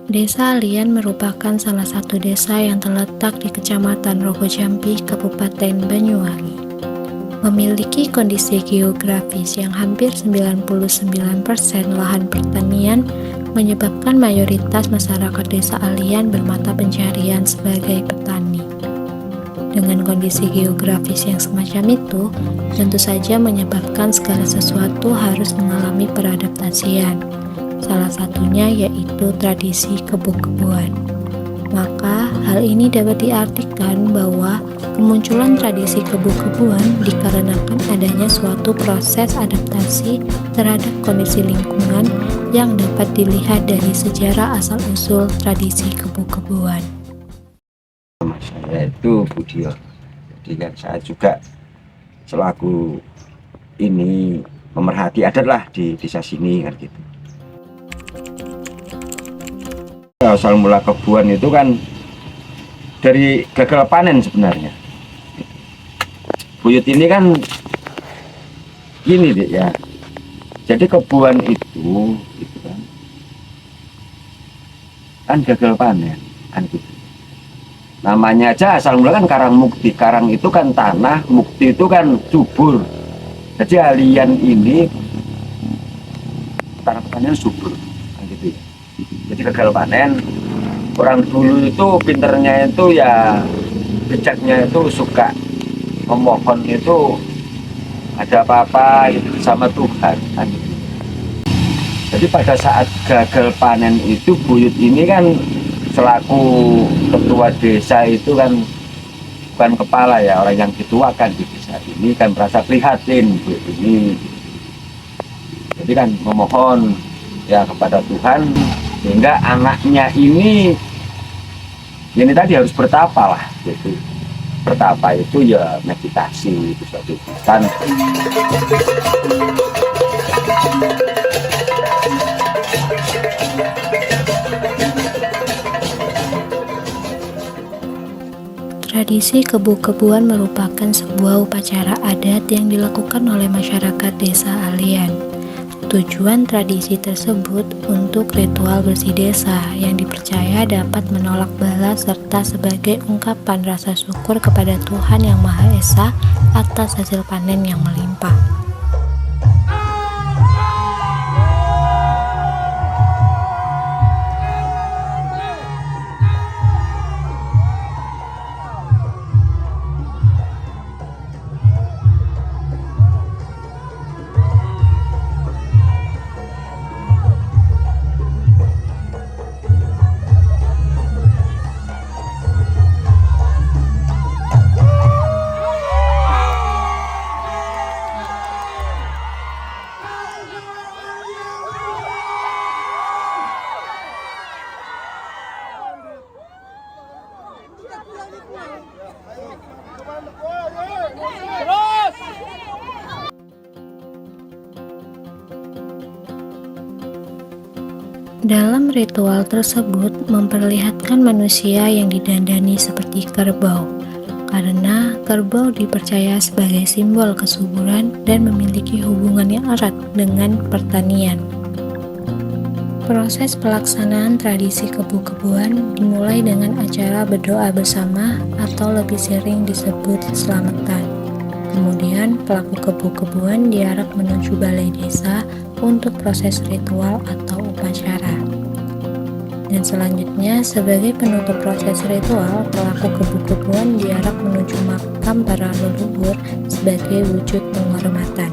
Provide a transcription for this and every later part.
Desa Alian merupakan salah satu desa yang terletak di Kecamatan Rogojampi, Kabupaten Banyuwangi. Memiliki kondisi geografis yang hampir 99% lahan pertanian, menyebabkan mayoritas masyarakat desa Alian bermata pencarian sebagai petani. Dengan kondisi geografis yang semacam itu, tentu saja menyebabkan segala sesuatu harus mengalami peradaptasian. Salah satunya yaitu tradisi kebo-keboan. Maka hal ini dapat diartikan bahwa kemunculan tradisi kebo-keboan dikarenakan adanya suatu proses adaptasi terhadap kondisi lingkungan yang dapat dilihat dari sejarah asal-usul tradisi kebo-keboan. Saya itu Budio. Jadi kan saya juga selaku ini pemerhati adat lah di desa sini kan gitu. Asal mula kebun itu kan dari gagal panen sebenarnya. Buyut ini kan gini deh ya. Jadi kebun itu gitu kan gagal panen kan gitu. Namanya aja asal mula kan karang mukti. Karang itu kan tanah, mukti itu kan subur. Jadi Alian ini tanah pertanian subur kan gitu ya. Jadi gagal panen. Orang dulu itu pinternya itu ya, bijaknya itu suka memohon itu ada apa-apa gitu sama Tuhan kan gitu. Jadi pada saat gagal panen itu buyut ini kan selaku ketua desa itu kan bukan kepala ya, orang yang dituakan di desa ini kan merasa prihatin buyut ini. Jadi kan memohon ya kepada Tuhan sehingga anaknya ini tadi harus bertapa lah gitu. Bertapa itu ya meditasi itu suatu kan. Tradisi kebo-keboan merupakan sebuah upacara adat yang dilakukan oleh masyarakat desa Alian. Tujuan tradisi tersebut untuk ritual bersih desa yang dipercaya dapat menolak bala serta sebagai ungkapan rasa syukur kepada Tuhan Yang Maha Esa atas hasil panen yang melimpah. Dalam ritual tersebut memperlihatkan manusia yang didandani seperti kerbau, karena kerbau dipercaya sebagai simbol kesuburan dan memiliki hubungan yang erat dengan pertanian. Proses pelaksanaan tradisi kebo-keboan dimulai dengan acara berdoa bersama atau lebih sering disebut selamatan. Kemudian pelaku kebo-keboan diarak menuju balai desa untuk proses ritual atau upacara. Dan selanjutnya sebagai penutup proses ritual, pelaku kebo-keboan diarak menuju makam para leluhur sebagai wujud penghormatan.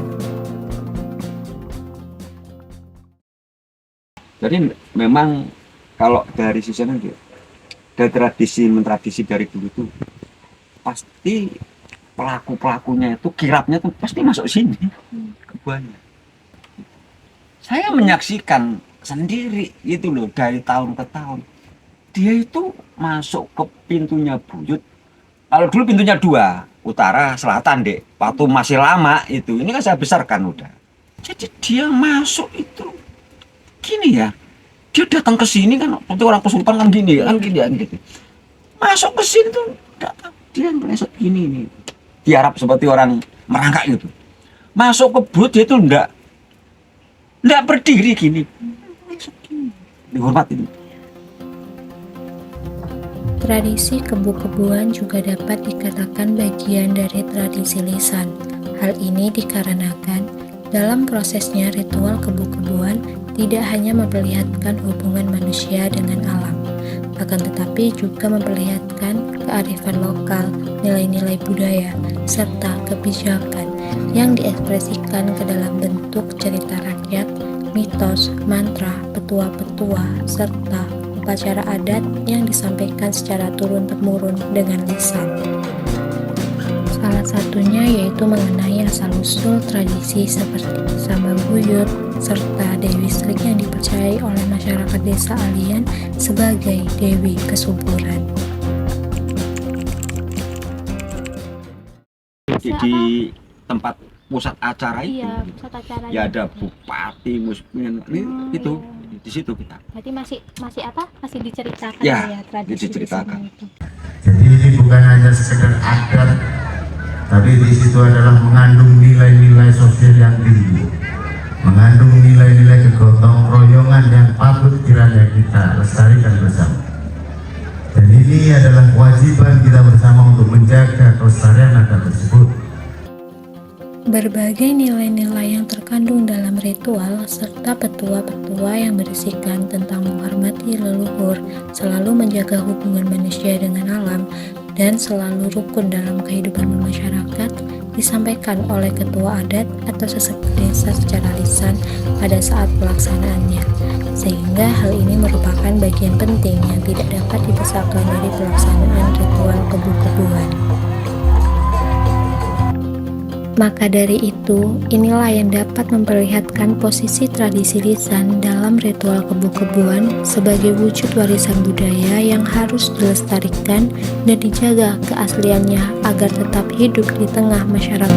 Jadi memang kalau dari sisi dari tradisi mentradisi dari dulu itu pasti pelakunya itu kirapnya tuh pasti masuk sini kebuannya. Saya menyaksikan sendiri itu loh dari tahun ke tahun. Dia itu masuk ke pintunya buyut. Kalau dulu pintunya dua, utara, selatan dek. Waktu masih lama itu, ini kan saya besarkan udah. Jadi dia masuk itu gini ya. Dia datang ke sini kan, seperti orang kesurupan kan gini kan gitu. Masuk ke sini tuh enggak tahu dia ngelesot gini nih. Diharap seperti orang merangkak gitu. Masuk ke buyut dia itu enggak berdiri gini. Dihormatin. Tradisi kebu-kebuan juga dapat dikatakan bagian dari tradisi lisan. Hal ini dikarenakan dalam prosesnya ritual kebu-kebuan tidak hanya memperlihatkan hubungan manusia dengan alam, akan tetapi juga memperlihatkan kearifan lokal, nilai-nilai budaya, serta kebijakan yang diekspresikan ke dalam bentuk cerita rakyat, mitos, mantra, petua-petua, serta upacara adat yang disampaikan secara turun-temurun dengan lisan. Salah satunya yaitu mengenai asal-usul tradisi seperti Sambambuyut serta Dewi Sri yang dipercayai oleh masyarakat desa Alian sebagai Dewi Kesuburan. Di tempat pusat acara itu, Iya, pusat acara. ya ada bupati, musmin, itu iya. di situ kita. Berarti masih apa? Masih diceritakan Ya, tradisi diceritakan. di sana itu. Jadi ini bukan hanya sekedar adat, tapi di situ adalah mengandung nilai-nilai sosial yang tinggi, mengandung nilai-nilai kegotong royongan yang patut kiranya kita lestarikan bersama. Dan ini adalah kewajiban kita bersama untuk menjaga kelestarian adat tersebut. Berbagai nilai-nilai yang terkandung dalam ritual serta petua-petua yang berisikan tentang menghormati leluhur, selalu menjaga hubungan manusia dengan alam, dan selalu rukun dalam kehidupan bermasyarakat disampaikan oleh ketua adat atau sesepuh desa secara lisan pada saat pelaksanaannya, sehingga hal ini merupakan bagian penting yang tidak dapat dipisahkan dari pelaksanaan ritual kebu-kebuan. Maka dari itu, inilah yang dapat memperlihatkan posisi tradisi lisan dalam ritual kebu-kebuan sebagai wujud warisan budaya yang harus dilestarikan dan dijaga keasliannya agar tetap hidup di tengah masyarakat.